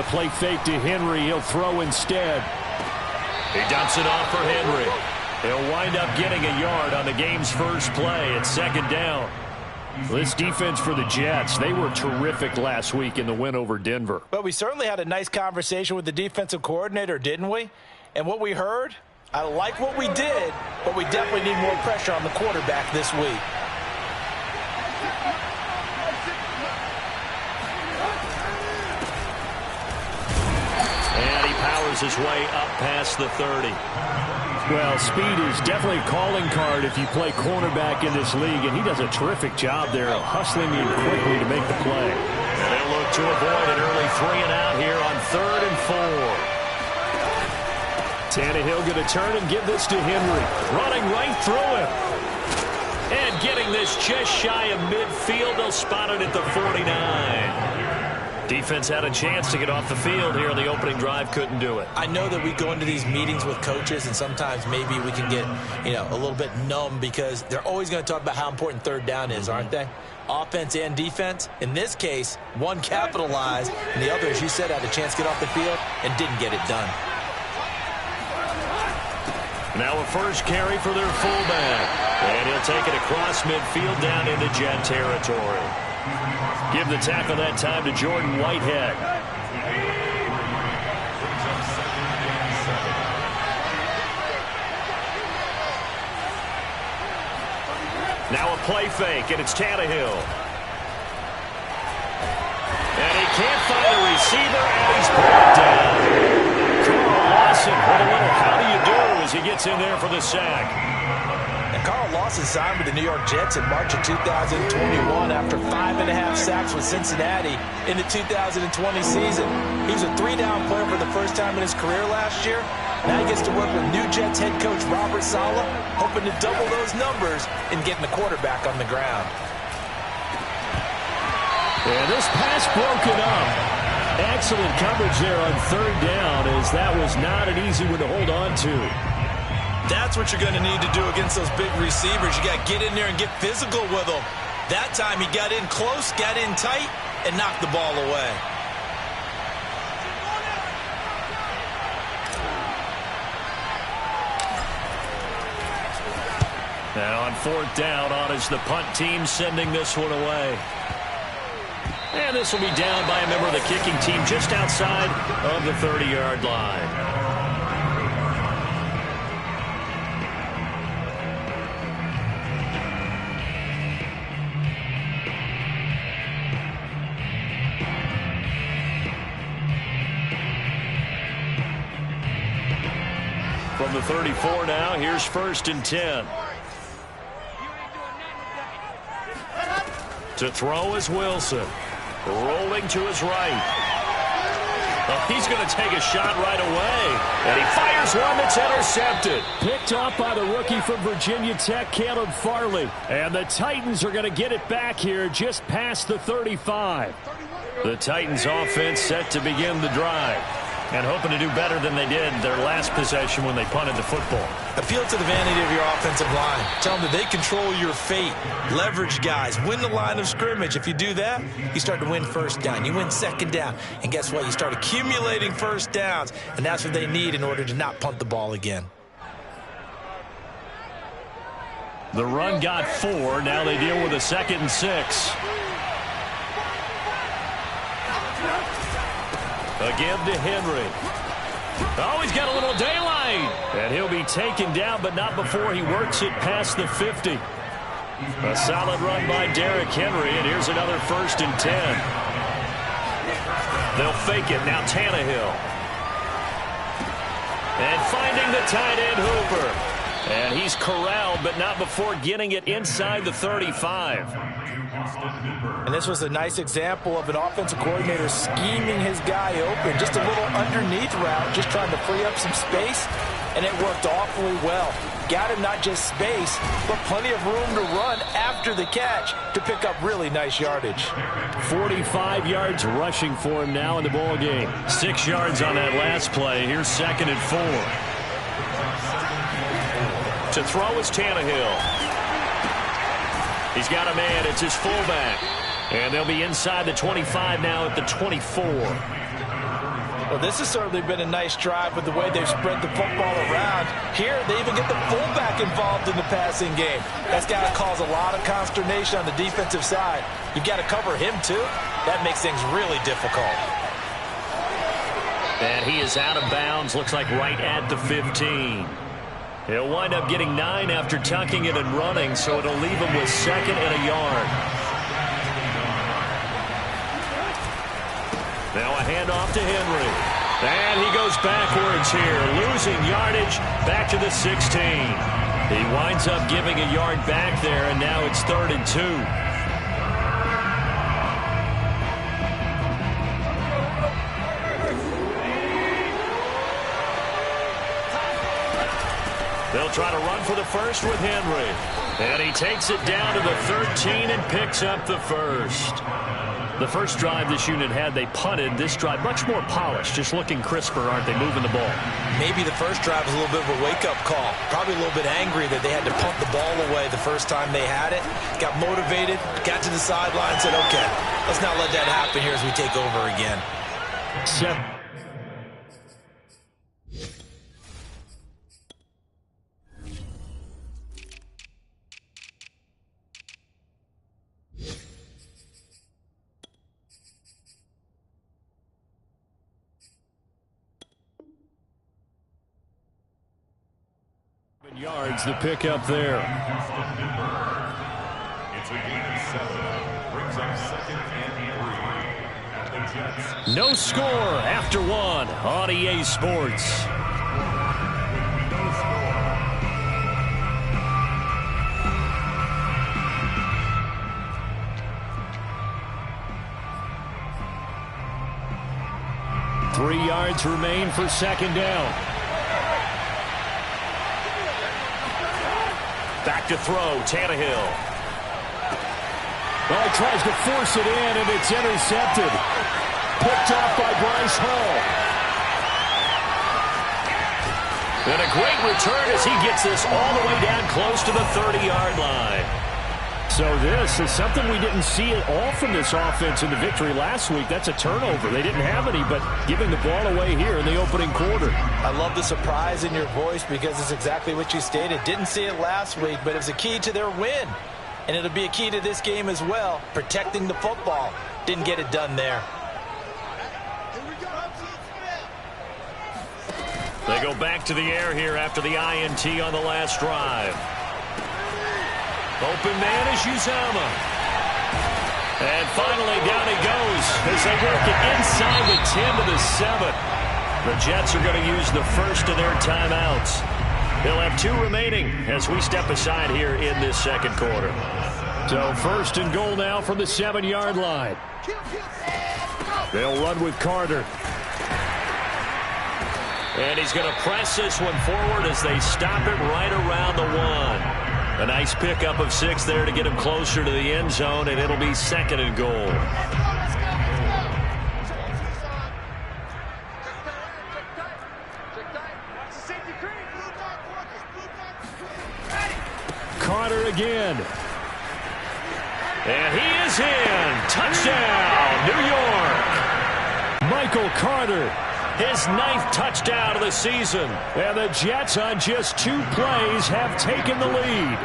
to play fake to Henry. He'll throw instead. He dumps it off for Henry. He'll wind up getting a yard on the game's first play. It's second down. This defense for the Jets, they were terrific last week in the win over Denver. But we certainly had a nice conversation with the defensive coordinator, didn't we? And what we heard, I like what we did, but we definitely need more pressure on the quarterback this week. And he powers his way up past the 30. Well, speed is definitely a calling card if you play cornerback in this league, and he does a terrific job there of hustling in quickly to make the play. And they'll look to avoid an early 3-and-out here on 3rd and 4. Tannehill going to turn and give this to Henry. Running right through him. And getting this just shy of midfield. They'll spot it at the 49. Defense had a chance to get off the field here. The opening drive couldn't do it. I know that we go into these meetings with coaches, and sometimes maybe we can get, a little bit numb because they're always going to talk about how important third down is, aren't they? Offense and defense. In this case, one capitalized, and the other, as you said, had a chance to get off the field and didn't get it done. Now a first carry for their fullback. And he'll take it across midfield down into Jet territory. Give the tackle that time to Jordan Whitehead. Now a play fake, and it's Tannehill. And he can't find a receiver, and he's brought down. Carl Lawson with a little how do you do as he gets in there for the sack. Carl Lawson signed with the New York Jets in March of 2021 after 5.5 sacks with Cincinnati in the 2020 season. He was a 3-down player for the first time in his career last year. Now he gets to work with new Jets head coach Robert Saleh, hoping to double those numbers and getting the quarterback on the ground. And this pass broken up. Excellent coverage there on 3rd down, as that was not an easy one to hold on to. That's what you're going to need to do against those big receivers. You got to get in there and get physical with them. That time he got in close, got in tight, and knocked the ball away. Now on 4th down, on is the punt team sending this one away. And this will be down by a member of the kicking team just outside of the 30-yard line. From the 34 now, here's 1st and 10. To throw is Wilson. Rolling to his right. Oh, he's going to take a shot right away. And he fires one that's intercepted. Picked up by the rookie from Virginia Tech, Caleb Farley. And the Titans are going to get it back here just past the 35. The Titans offense set to begin the drive. And hoping to do better than they did their last possession when they punted the football. Appeal to the vanity of your offensive line. Tell them that they control your fate. Leverage guys. Win the line of scrimmage. If you do that, you start to win 1st down. You win 2nd down. And guess what? You start accumulating 1st downs. And that's what they need in order to not punt the ball again. The run got 4. Now they deal with a 2nd and 6. Again to Henry. Oh, he's got a little daylight. And he'll be taken down, but not before he works it past the 50. A solid run by Derrick Henry, and here's another 1st and 10. They'll fake it. Now Tannehill. And finding the tight end Hooper. And he's corralled, but not before getting it inside the 35. And this was a nice example of an offensive coordinator scheming his guy open. Just a little underneath route, just trying to free up some space, and it worked awfully well. Got him not just space, but plenty of room to run after the catch to pick up really nice yardage. 45 yards rushing for him now in the ball game. 6 yards on that last play. Here's 2nd and 4. To throw is Tannehill. He's got a man. It's his fullback. And they'll be inside the 25 now at the 24. Well, this has certainly been a nice drive with the way they've spread the football around. Here, they even get the fullback involved in the passing game. That's got to cause a lot of consternation on the defensive side. You've got to cover him, too. That makes things really difficult. And he is out of bounds, looks like right at the 15. He'll wind up getting 9 after tucking it and running, so it'll leave him with 2nd and a yard. Now a handoff to Henry. And he goes backwards here, losing yardage back to the 16. He winds up giving a yard back there, and now it's 3rd and 2. They'll try to run for the first with Henry. And he takes it down to the 13 and picks up the first. The first drive this unit had, they punted. This drive, much more polished, just looking crisper, aren't they, moving the ball? Maybe the first drive was a little bit of a wake-up call. Probably a little bit angry that they had to punt the ball away the first time they had it. Got motivated, got to the sideline, said, okay, let's not let that happen here as we take over again. 7 yards, the pickup there. It's a gain of 7. Brings up 2nd and 3 at the Jets. No score after 1 on EA Sports. No score. Three yards remain for 2nd down. Back to throw, Tannehill. Well, he tries to force it in, and it's intercepted. Picked off by Bryce Hall. And a great return as he gets this all the way down close to the 30-yard line. So this is something we didn't see at all from this offense in the victory last week. That's a turnover. They didn't have any, but giving the ball away here in the opening quarter. I love the surprise in your voice because it's exactly what you stated. Didn't see it last week, but it was a key to their win. And it'll be a key to this game as well, protecting the football. Didn't get it done there. They go back to the air here after the INT on the last drive. Open man is Uzama. And finally down he goes as they work it inside the 10 to the 7. The Jets are going to use the first of their timeouts. They'll have 2 remaining as we step aside here in this second quarter. So 1st and goal now from the 7-yard line. They'll run with Carter. And he's going to press this one forward as they stop it right around the 1. A nice pickup of 6 there to get him closer to the end zone, and it'll be 2nd and goal. Carter again. And he is in. Touchdown, New York. Michael Carter. His 9th touchdown of the season. And the Jets on just 2 plays have taken the lead.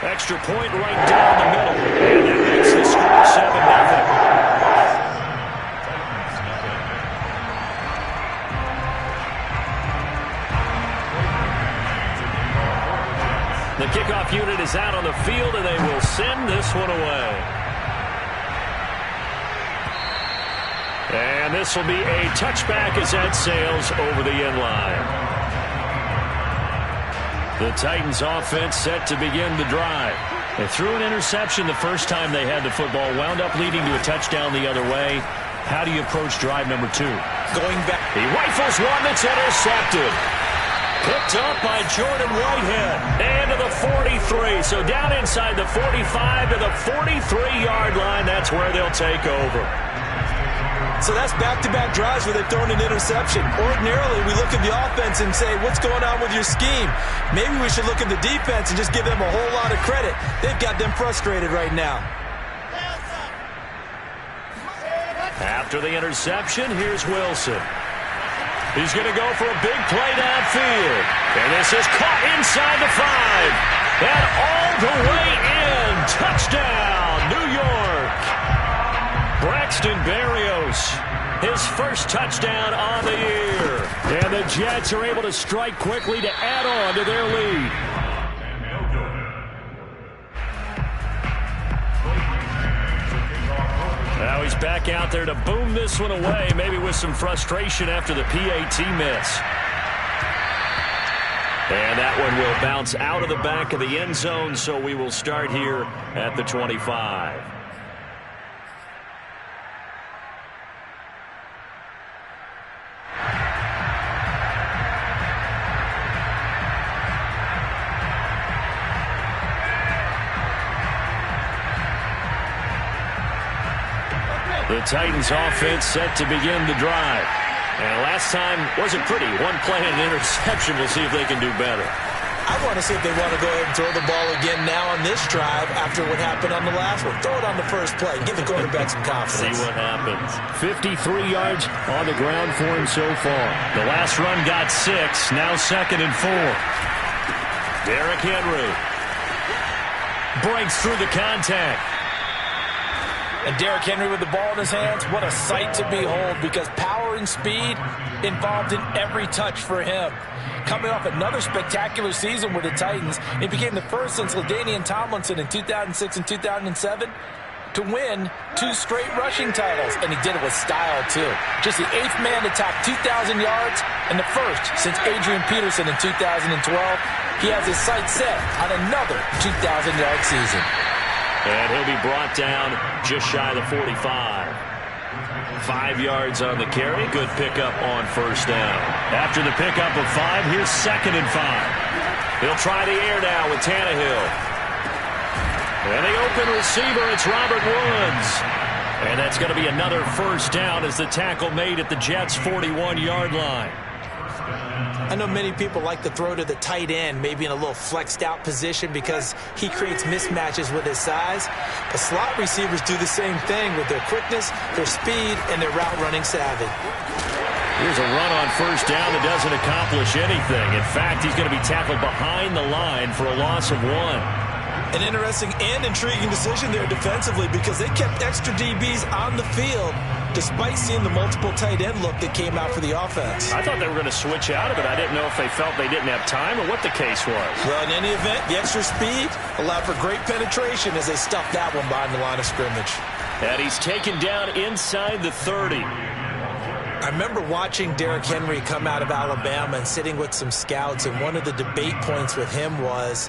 Extra point right down the middle. And that makes the score 7-0. The kickoff unit is out on the field, and they will send this one away. And this will be a touchback as that sails over the end line. The Titans offense set to begin the drive. They threw an interception the first time they had the football, wound up leading to a touchdown the other way. How do you approach drive number 2? Going back. He rifles one that's intercepted. Picked up by Jordan Whitehead. And to the 43. So down inside the 45 to the 43-yard line. That's where they'll take over. So that's back-to-back drives where they've thrown an interception. Ordinarily, we look at the offense and say, what's going on with your scheme? Maybe we should look at the defense and just give them a whole lot of credit. They've got them frustrated right now. After the interception, here's Wilson. He's going to go for a big play downfield. And this is caught inside the 5. And all the way in. Touchdown, New York. Braxton Berrios, his first touchdown on the year. And the Jets are able to strike quickly to add on to their lead. Now he's back out there to boom this one away, maybe with some frustration after the PAT miss. And that one will bounce out of the back of the end zone, so we will start here at the 25. The Titans offense set to begin the drive. And last time wasn't pretty. One play and an interception. We'll see if they can do better. I want to see if they want to go ahead and throw the ball again now on this drive after what happened on the last one. Throw it on the first play. Give the quarterback some confidence. See what happens. 53 yards on the ground for him so far. The last run got 6. Now 2nd and 4. Derrick Henry breaks through the contact. And Derrick Henry with the ball in his hands, what a sight to behold, because power and speed involved in every touch for him. Coming off another spectacular season with the Titans, it became the first since LaDainian Tomlinson in 2006 and 2007 to win 2 straight rushing titles, and he did it with style, too. Just the 8th man to top 2,000 yards and the first since Adrian Peterson in 2012. He has his sights set on another 2,000-yard season. And he'll be brought down just shy of the 45. 5 yards on the carry. Good pickup on first down. After the pickup of 5, here's 2nd and 5. He'll try the air now with Tannehill. And the open receiver, it's Robert Woods. And that's going to be another first down as the tackle made at the Jets' 41-yard line. I know many people like to throw to the tight end, maybe in a little flexed out position because he creates mismatches with his size. But slot receivers do the same thing with their quickness, their speed, and their route running savvy. Here's a run on first down that doesn't accomplish anything. In fact, he's going to be tackled behind the line for a loss of 1. An interesting and intriguing decision there defensively because they kept extra DBs on the field despite seeing the multiple tight end look that came out for the offense. I thought they were going to switch out of it. I didn't know if they felt they didn't have time or what the case was. Well, in any event, the extra speed allowed for great penetration as they stuffed that one behind the line of scrimmage. And he's taken down inside the 30. I remember watching Derrick Henry come out of Alabama and sitting with some scouts, and one of the debate points with him was,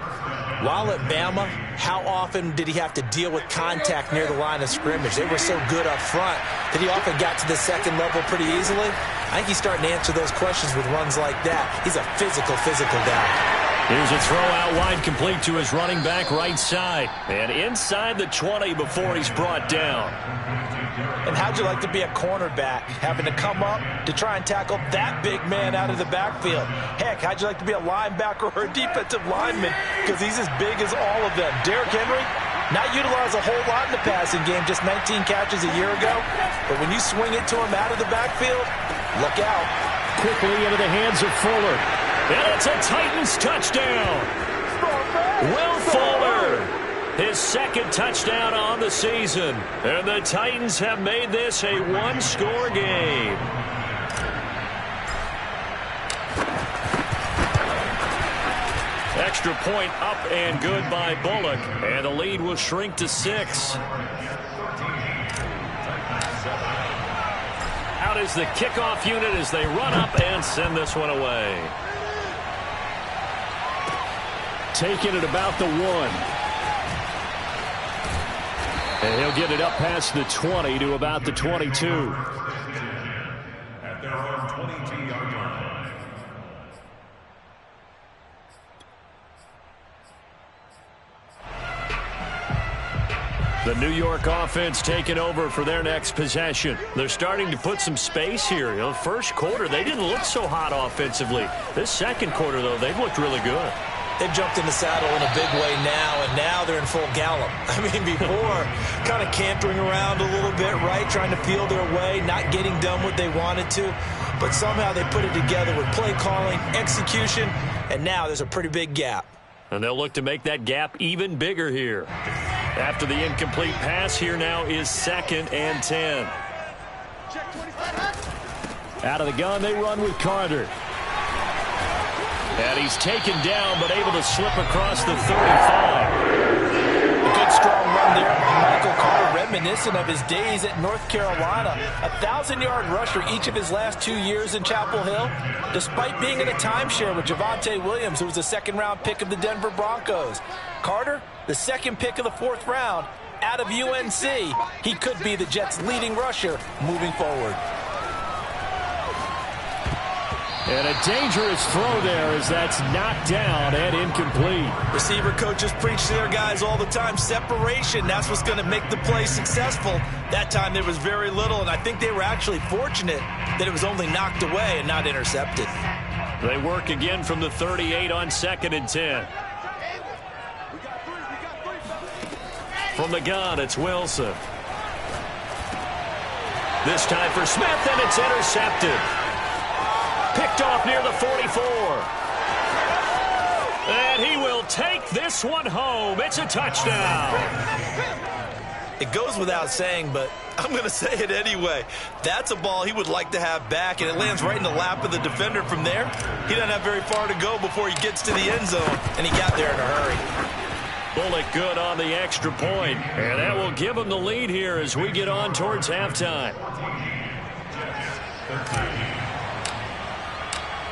while at Bama, how often did he have to deal with contact near the line of scrimmage? They were so good up front that he often got to the second level pretty easily. I think he's starting to answer those questions with runs like that. He's a physical guy. Here's a throw out wide complete to his running back right side. And inside the 20 before he's brought down. And how'd you like to be a cornerback, having to come up to try and tackle that big man out of the backfield? Heck, how'd you like to be a linebacker or a defensive lineman? Because he's as big as all of them. Derrick Henry, not utilized a whole lot in the passing game, just 19 catches a year ago. But when you swing it to him out of the backfield, look out. Quickly into the hands of Fuller. And it's a Titans touchdown. Will Fuller, his 2nd touchdown on the season. And the Titans have made this a one-score game. Extra point up and good by Bullock. And the lead will shrink to 6. Out is the kickoff unit as they run up and send this one away. Taking it about the 1. And he'll get it up past the 20 to about the 22. At their own 22-yard line. The New York offense taking over for their next possession. They're starting to put some space here. The first quarter, they didn't look so hot offensively. This second quarter, though, they've looked really good. They've jumped in the saddle in a big way now, and now they're in full gallop. I mean, before, kind of cantering around a little bit, right, trying to feel their way, not getting done what they wanted to. But somehow they put it together with play calling, execution, and now there's a pretty big gap. And they'll look to make that gap even bigger here. After the incomplete pass, here now is 2nd and 10. Out of the gun, they run with Carter. And he's taken down, but able to slip across the 35. A good strong run there by Michael Carter, reminiscent of his days at North Carolina. 1,000-yard rusher each of his last 2 years in Chapel Hill, despite being in a timeshare with Javonte Williams, who was a second-round pick of the Denver Broncos. Carter, the second pick of the 4th round, out of UNC. He could be the Jets' leading rusher moving forward. And a dangerous throw there as that's knocked down and incomplete. Receiver coaches preach to their guys all the time. Separation, that's what's going to make the play successful. That time there was very little, and I think they were actually fortunate that it was only knocked away and not intercepted. They work again from the 38 on 2nd and 10. From the gun, it's Wilson. This time for Smith, and it's intercepted. Picked off near the 44. And he will take this one home. It's a touchdown. It goes without saying, but I'm going to say it anyway. That's a ball he would like to have back, and it lands right in the lap of the defender from there. He doesn't have very far to go before he gets to the end zone, and he got there in a hurry. Bullet good on the extra point, and that will give him the lead here as we get on towards halftime.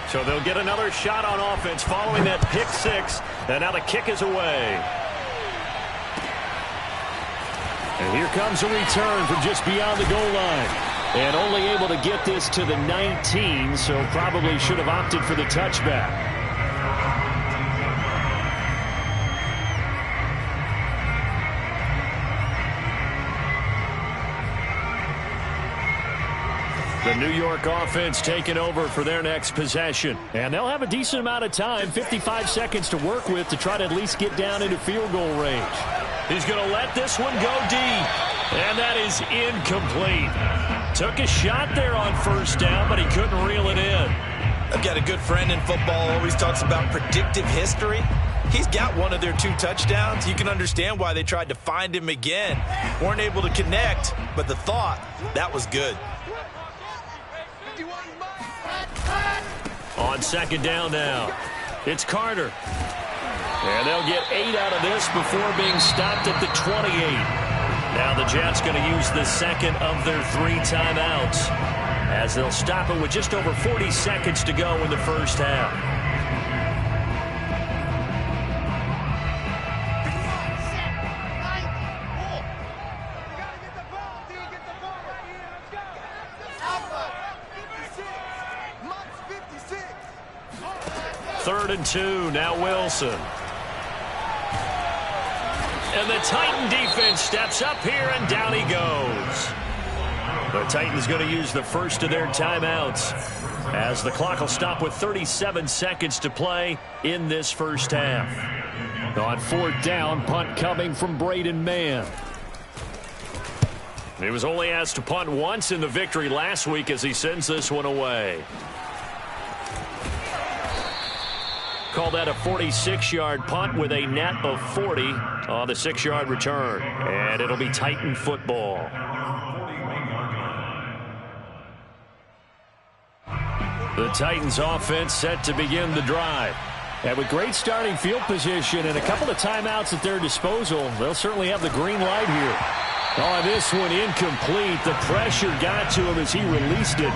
So they'll get another shot on offense following that pick 6, and now the kick is away. And here comes a return from just beyond the goal line. And only able to get this to the 19, so probably should have opted for the touchback. The New York offense taking over for their next possession. And they'll have a decent amount of time, 55 seconds to work with to try to at least get down into field goal range. He's going to let this one go deep. And that is incomplete. Took a shot there on 1st down, but he couldn't reel it in. I've got a good friend in football, always talks about predictive history. He's got one of their 2 touchdowns. You can understand why they tried to find him again. Weren't able to connect, but the thought, that was good. On 2nd down now, it's Carter. And they'll get 8 out of this before being stopped at the 28. Now the Jets going to use the 2nd of their 3 timeouts as they'll stop it with just over 40 seconds to go in the first half. Third and 2, now Wilson. And the Titan defense steps up here, and down he goes. The Titans going to use the first of their timeouts as the clock will stop with 37 seconds to play in this first half. On 4th down, punt coming from Braden Mann. He was only asked to punt once in the victory last week as he sends this one away. Call that a 46-yard punt with a net of 40 on the 6-yard return. And it'll be Titan football. The Titans offense set to begin the drive. And with great starting field position and a couple of timeouts at their disposal, they'll certainly have the green light here. Oh, this one incomplete. The pressure got to him as he released it.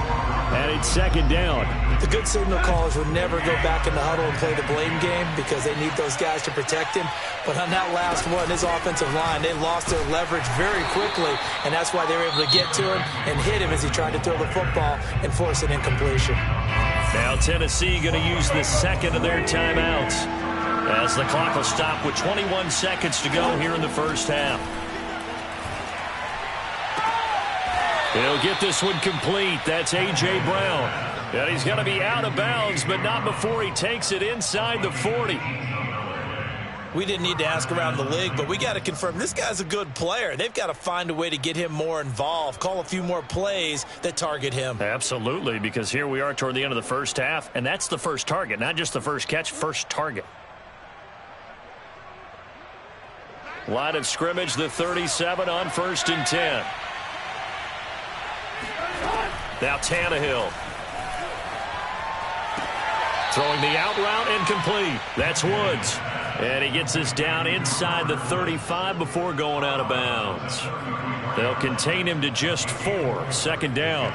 And it's 2nd down. The good signal callers would never go back in the huddle and play the blame game because they need those guys to protect him. But on that last one, his offensive line, they lost their leverage very quickly, and that's why they were able to get to him and hit him as he tried to throw the football and force an incompletion. Now Tennessee going to use the 2nd of their timeouts as the clock will stop with 21 seconds to go here in the first half. He'll get this one complete. That's A.J. Brown. And he's going to be out of bounds, but not before he takes it inside the 40. We didn't need to ask around the league, but we got to confirm this guy's a good player. They've got to find a way to get him more involved, call a few more plays that target him. Absolutely, because here we are toward the end of the first half, and that's the first target, not just the first catch, first target. Line of scrimmage, the 37 on 1st and 10. Now Tannehill. Throwing the out route incomplete. That's Woods. And he gets this down inside the 35 before going out of bounds. They'll contain him to just 4. 2nd down.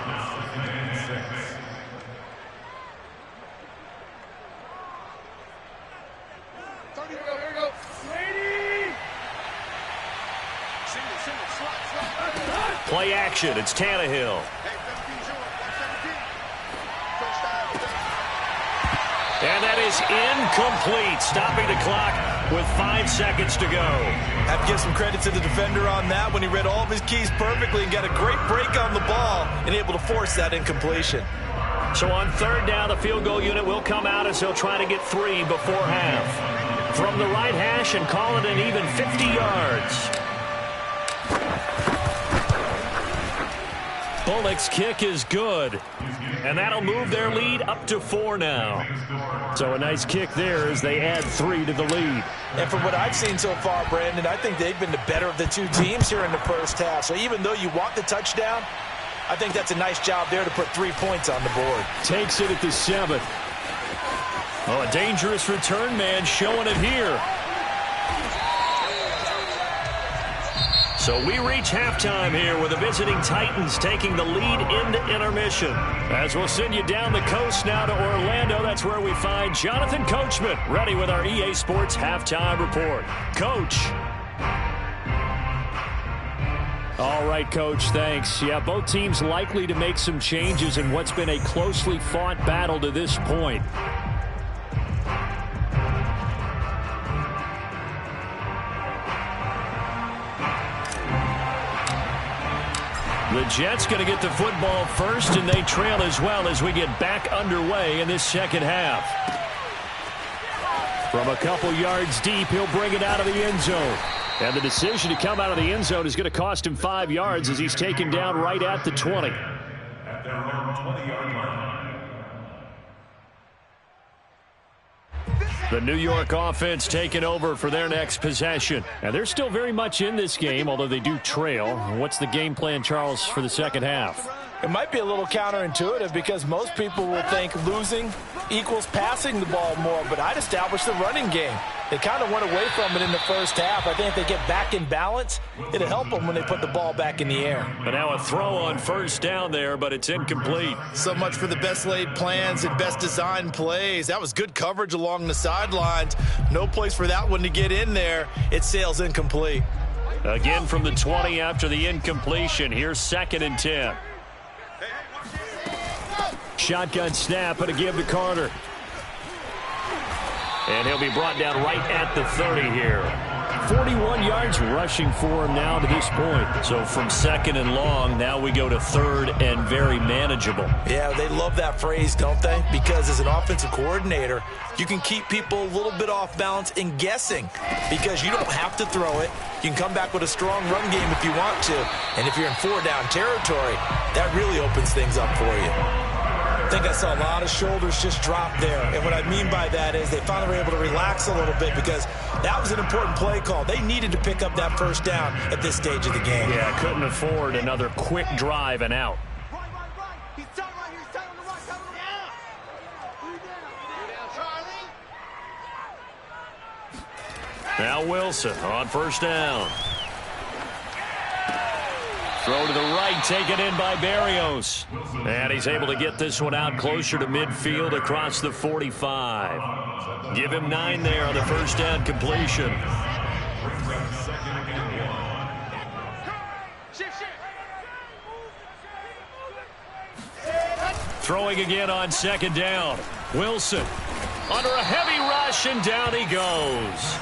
Play action. It's Tannehill. And that is incomplete, stopping the clock with 5 seconds to go. I have to give some credit to the defender on that when he read all of his keys perfectly and got a great break on the ball and able to force that incompletion. So on 3rd down, the field goal unit will come out as he'll try to get 3 before half. From the right hash and call it an even 50 yards. Bullock's kick is good. And that'll move their lead up to 4 now. So a nice kick there as they add 3 to the lead. And from what I've seen so far, Brandon, I think they've been the better of the two teams here in the first half. So even though you want the touchdown, I think that's a nice job there to put 3 points on the board. Takes it at the 7. Oh, a dangerous return man showing it here. So we reach halftime here with the visiting Titans taking the lead into intermission. As we'll send you down the coast now to Orlando, that's where we find Jonathan Coachman ready with our EA Sports Halftime Report. Coach. All right, Coach, thanks. Yeah, both teams likely to make some changes in what's been a closely fought battle to this point. The Jets going to get the football first, and they trail as well as we get back underway in this second half. From a couple yards deep, he'll bring it out of the end zone. And the decision to come out of the end zone is going to cost him 5 yards as he's taken down right at the 20. At their own 20-yard line. The New York offense taking over for their next possession. And they're still very much in this game, although they do trail. What's the game plan, Charles, for the second half? It might be a little counterintuitive because most people will think losing equals passing the ball more, but I'd establish the running game. They kind of went away from it in the first half. I think if they get back in balance, it'll help them when they put the ball back in the air. But now a throw on 1st down there, but it's incomplete. So much for the best laid plans and best designed plays. That was good coverage along the sidelines. No place for that one to get in there. It sails incomplete. Again from the 20 after the incompletion. Here's 2nd and 10. Shotgun snap and a give to Carter. And he'll be brought down right at the 30 here. 41 yards rushing for him now to this point. So from 2nd and long, now we go to 3rd and very manageable. Yeah, they love that phrase, don't they? Because as an offensive coordinator, you can keep people a little bit off balance and guessing because you don't have to throw it. You can come back with a strong run game if you want to. And if you're in 4-down territory, that really opens things up for you. I think I saw a lot of shoulders just drop there. And what I mean by that is they finally were able to relax a little bit because that was an important play call. They needed to pick up that 1st down at this stage of the game. Yeah, couldn't afford another quick drive and out. He's down right here. He's down on the right. Down on the right. Charlie. Now Wilson on 1st down. Throw to the right, taken in by Berrios. And he's able to get this one out closer to midfield across the 45. Give him 9 there on the 1st down completion. Throwing again on 2nd down. Wilson under a heavy rush, and down he goes.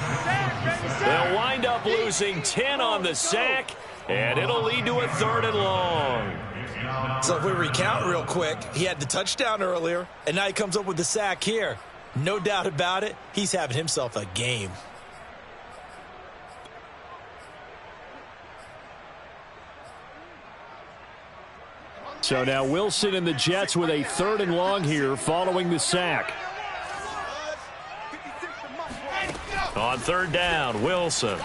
They'll wind up losing 10 on the sack. And it'll lead to a 3rd and long. So if we recount real quick, he had the touchdown earlier, and now he comes up with the sack here. No doubt about it, he's having himself a game. So now Wilson and the Jets with a 3rd and long here following the sack. On 3rd down, Wilson.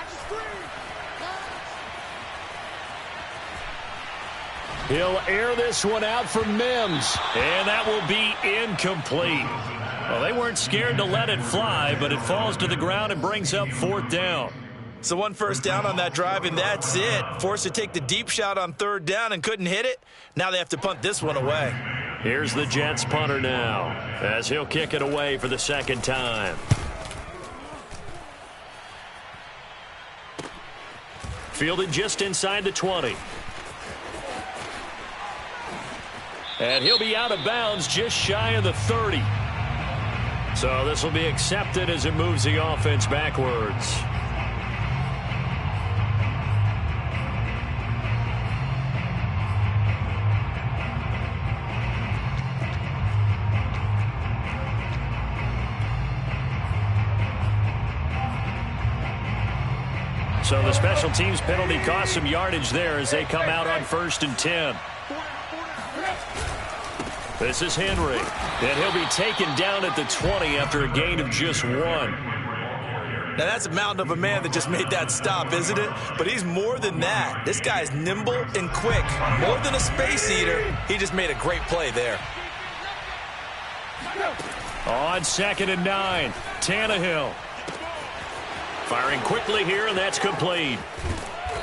He'll air this one out for Mims. And that will be incomplete. Well, they weren't scared to let it fly, but it falls to the ground and brings up 4th down. So 1 first down on that drive, and that's it. Forced to take the deep shot on 3rd down and couldn't hit it. Now they have to punt this one away. Here's the Jets punter now, as he'll kick it away for the 2nd time. Fielded just inside the 20. And he'll be out of bounds just shy of the 30. So this will be accepted as it moves the offense backwards. So the special teams penalty cost some yardage there as they come out on 1st and 10. This is Henry, and he'll be taken down at the 20 after a gain of just 1. Now that's a mountain of a man that just made that stop, isn't it? But he's more than that. This guy's nimble and quick. More than a space eater, he just made a great play there. On 2nd and 9, Tannehill. Firing quickly here, and that's complete.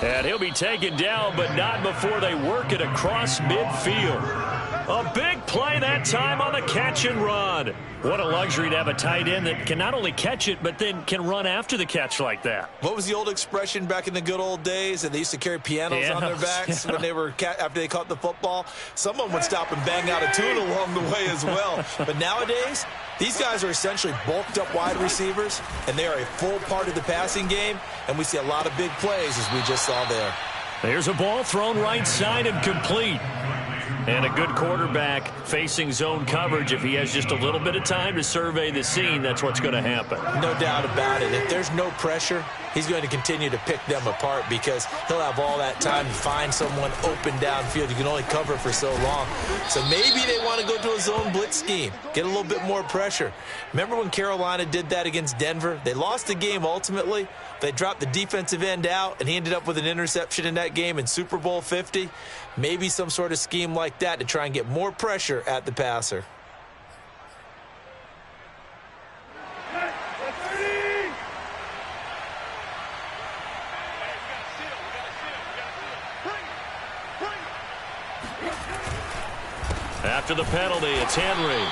And he'll be taken down, but not before they work it across midfield. A big play that time on the catch and run. What a luxury to have a tight end that can not only catch it, but then can run after the catch like that. What was the old expression back in the good old days? And they used to carry pianos on their backs when they were after they caught the football. Someone would stop and bang out a tune along the way as well. But nowadays, these guys are essentially bulked up wide receivers, and they are a full part of the passing game. And we see a lot of big plays, as we just saw there. There's a ball thrown right side and complete. And a good quarterback facing zone coverage. If he has just a little bit of time to survey the scene, that's what's going to happen. No doubt about it. If there's no pressure, he's going to continue to pick them apart because he'll have all that time to find someone open downfield. You can only cover for so long. So maybe they want to go to a zone blitz scheme, get a little bit more pressure. Remember when Carolina did that against Denver? They lost the game ultimately. They dropped the defensive end out, and he ended up with an interception in that game in Super Bowl 50. Maybe some sort of scheme like that to try and get more pressure at the passer. After the penalty, it's Henry.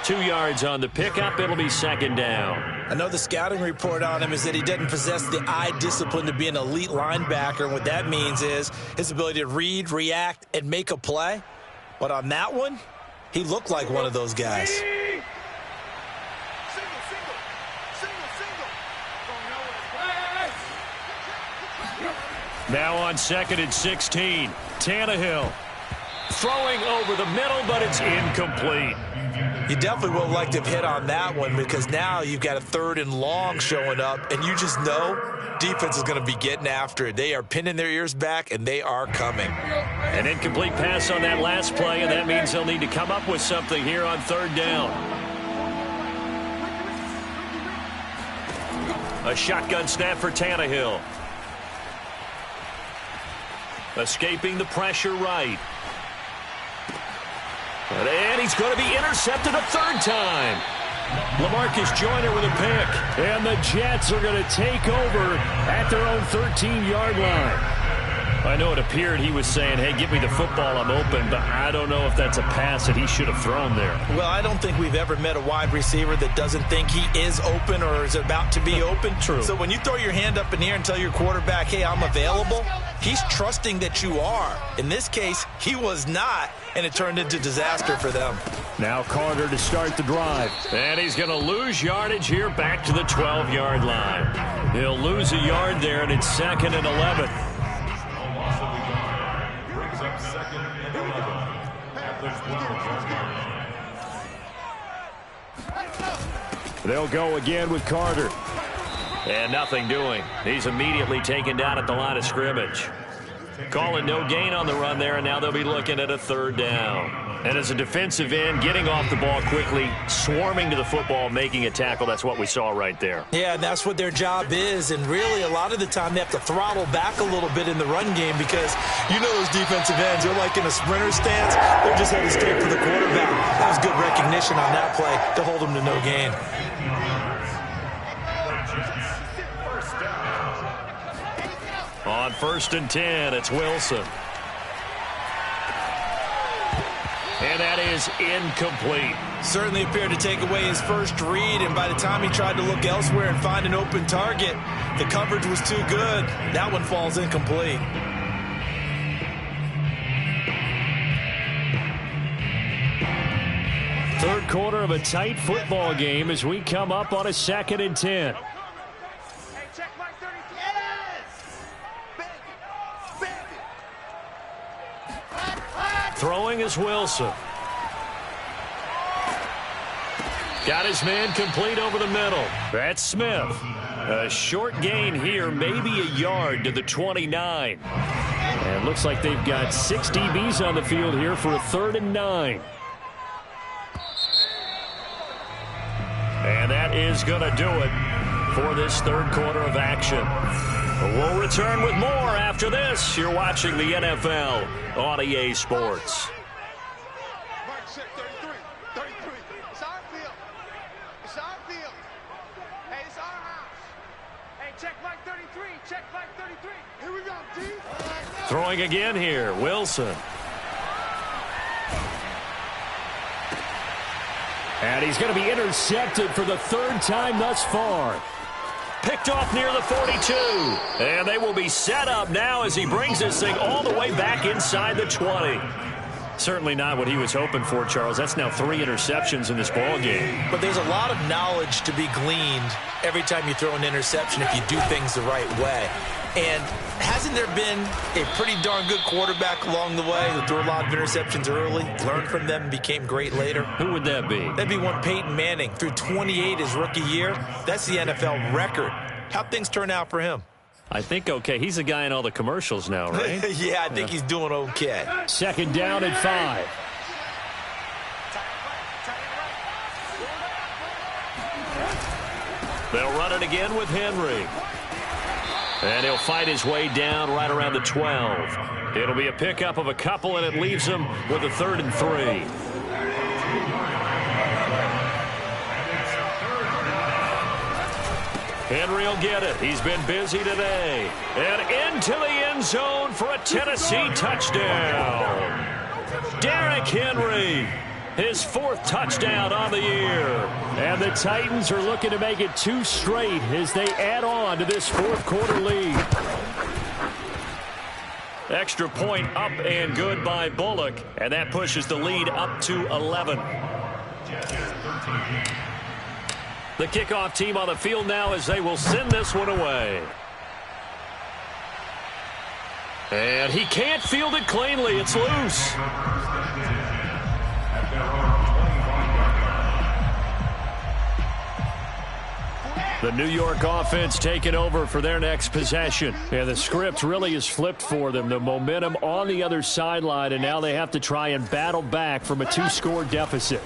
2 yards on the pickup. It'll be 2nd down. I know the scouting report on him is that he doesn't possess the eye discipline to be an elite linebacker. And what that means is his ability to read, react, and make a play. But on that one, he looked like one of those guys. Now on 2nd and 16, Tannehill. Throwing over the middle, but it's incomplete. You definitely would have liked to have hit on that one because now you've got a 3rd and long showing up, and you just know defense is going to be getting after it. They are pinning their ears back, and they are coming. An incomplete pass on that last play, and that means they'll need to come up with something here on 3rd down. A shotgun snap for Tannehill. Escaping the pressure right. And he's going to be intercepted a 3rd time. LaMarcus Joyner with a pick. And the Jets are going to take over at their own 13-yard line. I know it appeared he was saying, hey, give me the football, I'm open, but I don't know if that's a pass that he should have thrown there. Well, I don't think we've ever met a wide receiver that doesn't think he is open or is about to be open. True. So when you throw your hand up in the air and tell your quarterback, hey, I'm available, he's trusting that you are. In this case, he was not, and it turned into disaster for them. Now Carter to start the drive. And he's going to lose yardage here back to the 12-yard line. He'll lose a yard there, and it's 2nd and 11. up second and 11 at the 12-yard line. They'll go again with Carter. And nothing doing. He's immediately taken down at the line of scrimmage. Calling no gain on the run there, and now they'll be looking at a 3rd down. And as a defensive end, getting off the ball quickly, swarming to the football, making a tackle, that's what we saw right there. Yeah, and that's what their job is. And really, a lot of the time, they have to throttle back a little bit in the run game because you know those defensive ends, they're like in a sprinter stance. They're just headed straight for the quarterback. That was good recognition on that play to hold them to no gain. On 1st and 10, it's Wilson. And that is incomplete. Certainly appeared to take away his first read, and by the time he tried to look elsewhere and find an open target, the coverage was too good. That one falls incomplete. Third quarter of a tight football game as we come up on a 2nd and 10. Hey, check my 30. Yes! Throwing is Wilson. Got his man complete over the middle. That's Smith. A short gain here, maybe a yard to the 29. And looks like they've got 6 DBs on the field here for a 3rd and 9. And that is going to do it for this third quarter of action. We'll return with more after this. You're watching the NFL on EA Sports. Mark check 33. 33. It's our field. It's our field. Hey, it's our house. Hey, check Mike 33. Check Mike 33. Here we go, D. Throwing again here, Wilson. And he's going to be intercepted for the 3rd time thus far. Picked off near the 42. And they will be set up now as he brings this thing all the way back inside the 20. Certainly not what he was hoping for, Charles. That's now 3 interceptions in this ball game. But there's a lot of knowledge to be gleaned every time you throw an interception if you do things the right way. And hasn't there been a pretty darn good quarterback along the way who threw a lot of interceptions early, learned from them, and became great later? Who would that be? That'd be one Peyton Manning. Threw 28 his rookie year. That's the NFL record. How'd things turn out for him? I think okay. He's the guy in all the commercials now, right? Yeah, I think he's doing okay. 2nd down and 5. They'll run it again with Henry. And he'll fight his way down right around the 12. It'll be a pickup of a couple, and it leaves him with a 3rd and 3. Henry will get it. He's been busy today. And into the end zone for a Tennessee touchdown. Derrick Henry, his 4th touchdown on the year. And the Titans are looking to make it 2 straight as they add on to this 4th quarter lead. Extra point up and good by Bullock. And that pushes the lead up to 11. The kickoff team on the field now as they will send this one away. And he can't field it cleanly. It's loose. The New York offense taking over for their next possession. And the script really is flipped for them. The momentum on the other sideline, and now they have to try and battle back from a 2-score deficit.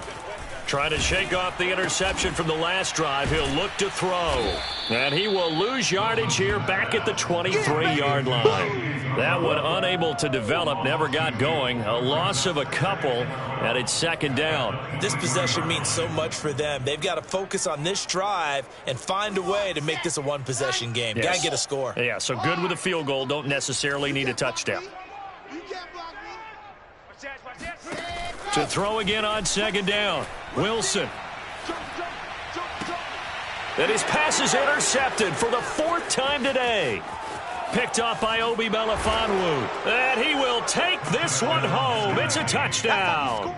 Trying to shake off the interception from the last drive. He'll look to throw. And he will lose yardage here back at the 23-yard line. That one unable to develop, never got going. A loss of a couple, and it's 2nd down. This possession means so much for them. They've got to focus on this drive and find a way to make this a one-possession game. Yes. Got to get a score. Yeah, so good with a field goal. Don't necessarily need a touchdown. You can't block me. Watch that. To throw again on 2nd down. Wilson. And his pass is intercepted for the 4th time today. Picked off by Obi Melifonwu. And he will take this one home. It's a touchdown.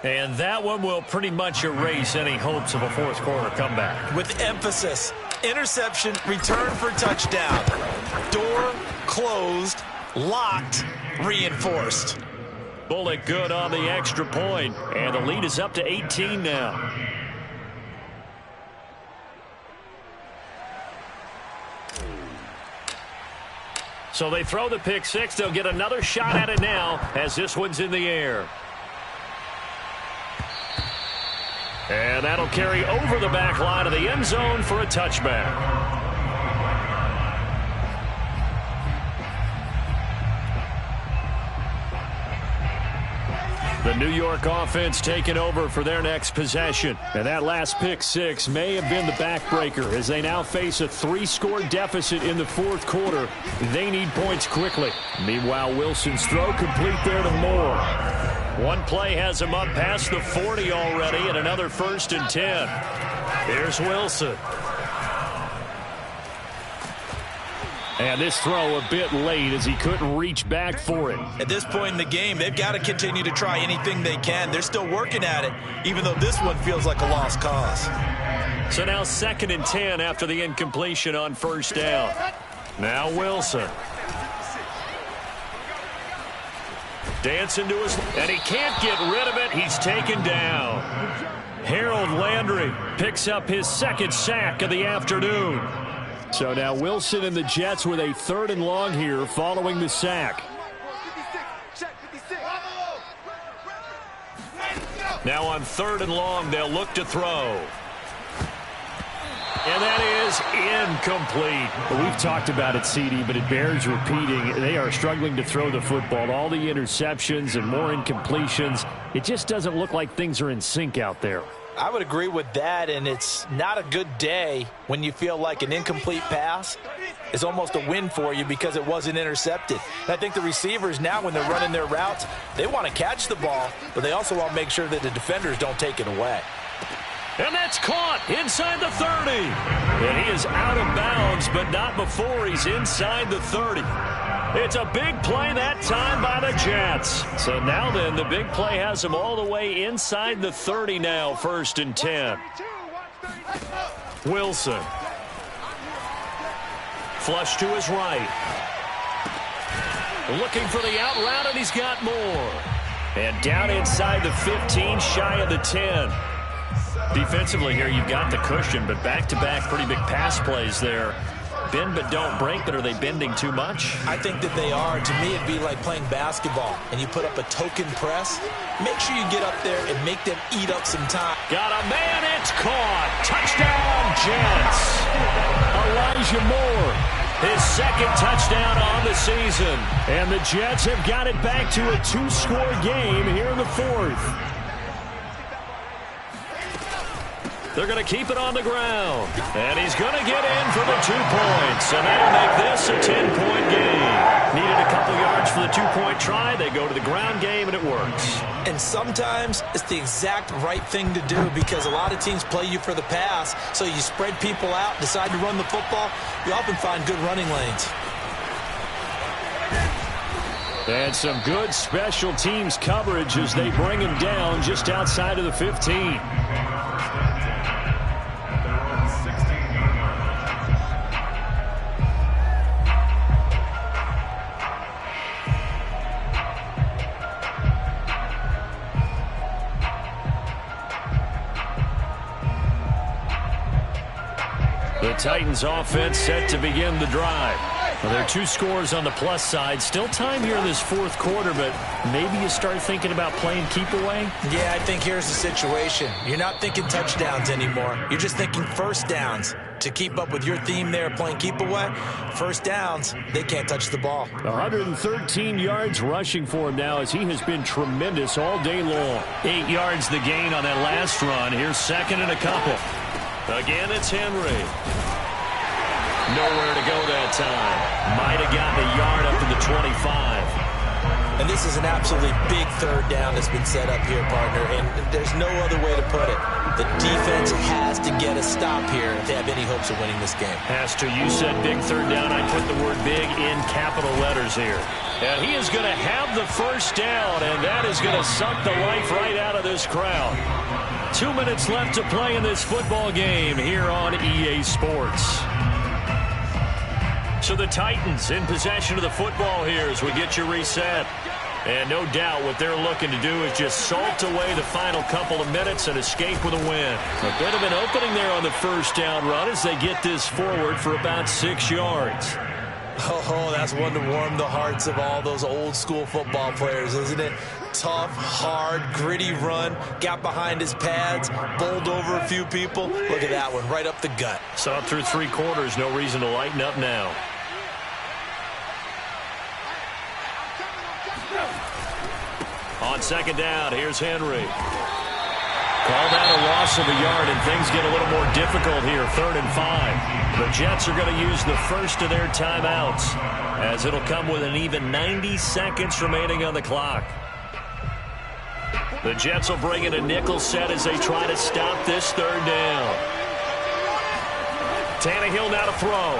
And that one will pretty much erase any hopes of a 4th quarter comeback. With emphasis, interception, return for touchdown. Door closed locked, reinforced. Bullet good on the extra point, and the lead is up to 18 now. So they throw the pick six. They'll get another shot at it now as this one's in the air. And that'll carry over the back line of the end zone for a touchback. The New York offense taking over for their next possession. And that last pick six may have been the backbreaker as they now face a 3-score deficit in the fourth quarter. They need points quickly. Meanwhile, Wilson's throw complete there to Moore. One play has him up past the 40 already, and another 1st and 10. Here's Wilson. And this throw a bit late as he couldn't reach back for it. At this point in the game, they've got to continue to try anything they can. They're still working at it, even though this one feels like a lost cause. So now 2nd and 10 after the incompletion on 1st down. Now Wilson. Dancing to his, and he can't get rid of it. He's taken down. Harold Landry picks up his 2nd sack of the afternoon. So now Wilson and the Jets with a 3rd and long here following the sack. Now on 3rd and long, they'll look to throw. And that is incomplete. We've talked about it, CD, but it bears repeating. They are struggling to throw the football. All the interceptions and more incompletions. It just doesn't look like things are in sync out there. I would agree with that, and it's not a good day when you feel like an incomplete pass is almost a win for you because it wasn't intercepted. And I think the receivers now, when they're running their routes, they want to catch the ball, but they also want to make sure that the defenders don't take it away. And that's caught inside the 30. And he is out of bounds, but not before he's inside the 30. It's a big play that time by the Jets. So now then, the big play has him all the way inside the 30 now, 1st and 10. Wilson. Flush to his right. Looking for the out route, and he's got more. And down inside the 15, shy of the 10. Defensively here, you've got the cushion, but back-to-back pretty big pass plays there. Bend but don't break, but are they bending too much? I think that they are. To me, it'd be like playing basketball, and you put up a token press. Make sure you get up there and make them eat up some time. Got a man, it's caught. Touchdown, Jets. Elijah Moore, his 2nd touchdown on the season. And the Jets have got it back to a 2-score game here in the 4th. They're going to keep it on the ground. And he's going to get in for the 2 points. And that'll make this a 10-point game. Needed a couple yards for the 2-point try. They go to the ground game, and it works. And sometimes it's the exact right thing to do because a lot of teams play you for the pass. So you spread people out, decide to run the football. You often find good running lanes. And some good special teams coverage as they bring him down just outside of the 15. The Titans offense set to begin the drive. Well, there are 2 scores on the plus side. Still time here in this 4th quarter, but maybe you start thinking about playing keep away? Yeah, I think here's the situation. You're not thinking touchdowns anymore. You're just thinking 1st downs. To keep up with your theme there, playing keep away, 1st downs, they can't touch the ball. 113 yards rushing for him now as he has been tremendous all day long. 8 yards the gain on that last run. Here's 2nd and a couple. Again, it's Henry. Nowhere to go that time. Might have gotten a yard up to the 25. And this is an absolutely big 3rd down that's been set up here, partner, and there's no other way to put it. The defense has to get a stop here if they have any hopes of winning this game. Has to. You said big 3rd down. I put the word big in capital letters here. And he is going to have the 1st down, and that is going to suck the life right out of this crowd. 2 minutes left to play in this football game here on EA Sports. So the Titans in possession of the football here as we get you reset. And no doubt what they're looking to do is just salt away the final couple of minutes and escape with a win. A bit of an opening there on the first down run as they get this forward for about 6 yards. Oh, that's one to warm the hearts of all those old school football players, isn't it? Tough, hard, gritty run, got behind his pads, bowled over a few people. Look at that one, right up the gut. So up through 3 quarters, no reason to lighten up now. On second down, here's Henry. Called out a loss of a yard, and things get a little more difficult here, 3rd and 5. The Jets are going to use the first of their timeouts, as it'll come with an even 90 seconds remaining on the clock. The Jets will bring in a nickel set as they try to stop this 3rd down. Tannehill now to throw.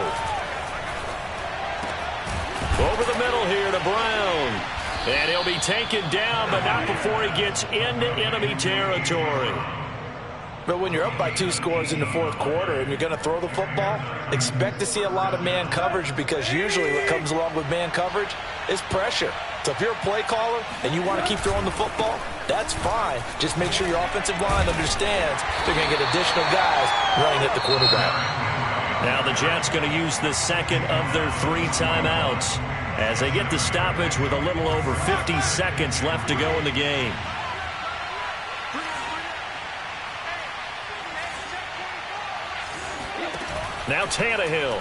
Over the middle here to Brown. And he'll be taken down, but not before he gets into enemy territory. But when you're up by 2 scores in the 4th quarter and you're going to throw the football, expect to see a lot of man coverage, because usually what comes along with man coverage is pressure. So if you're a play caller and you want to keep throwing the football, that's fine. Just make sure your offensive line understands they're going to get additional guys running at the quarterback. Now the Jets going to use the second of their 3 timeouts as they get the stoppage with a little over 50 seconds left to go in the game. Now Tannehill.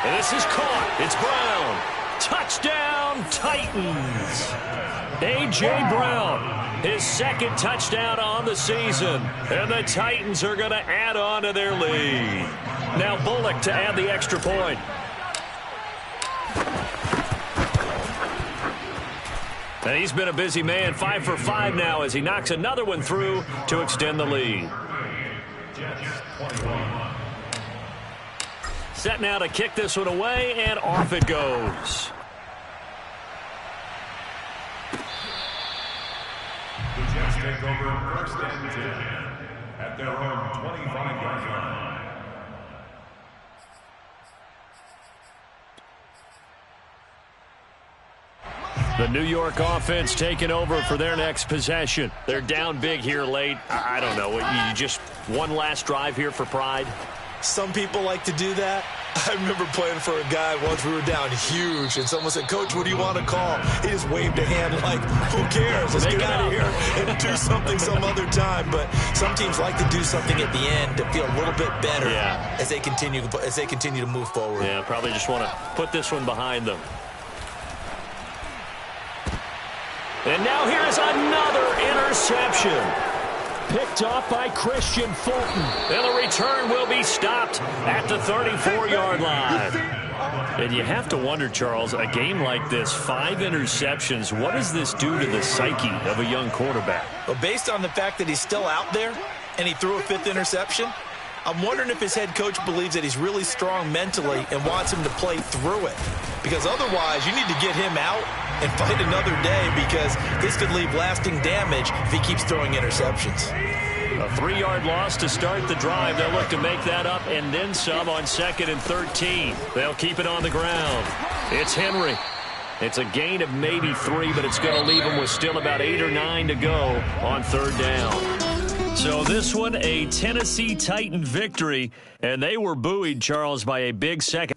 And this is caught. It's Brown. Touchdown, Titans. A.J. Brown, his 2nd touchdown on the season. And the Titans are going to add on to their lead. Now Bullock to add the extra point. And he's been a busy man, 5 for 5 now as he knocks another one through to extend the lead. Set now to kick this one away, and off it goes. The Jets take over 1st and 10 at their own 25-yard line. The New York offense taking over for their next possession. They're down big here late. I don't know. You just one last drive here for pride? Some people like to do that. I remember playing for a guy once. We were down huge, and someone said, "Coach, what do you want to call?" He just waved a hand like, "Who cares? Let's get out of here and do something some other time." But some teams like to do something at the end to feel a little bit better as they continue to move forward. Yeah, probably just want to put this one behind them. And now here is another interception. Picked off by Christian Fulton. And the return will be stopped at the 34-yard line. And you have to wonder, Charles, a game like this, 5 interceptions, what does this do to the psyche of a young quarterback? Well, based on the fact that he's still out there and he threw a 5th interception, I'm wondering if his head coach believes that he's really strong mentally and wants him to play through it. Because otherwise, you need to get him out and fight another day, because this could leave lasting damage if he keeps throwing interceptions. A 3-yard loss to start the drive. They'll look to make that up and then some on 2nd and 13. They'll keep it on the ground. It's Henry. It's a gain of maybe 3, but it's going to leave him with still about 8 or 9 to go on 3rd down. So this one, a Tennessee Titan victory, and they were buoyed, Charles, by a big second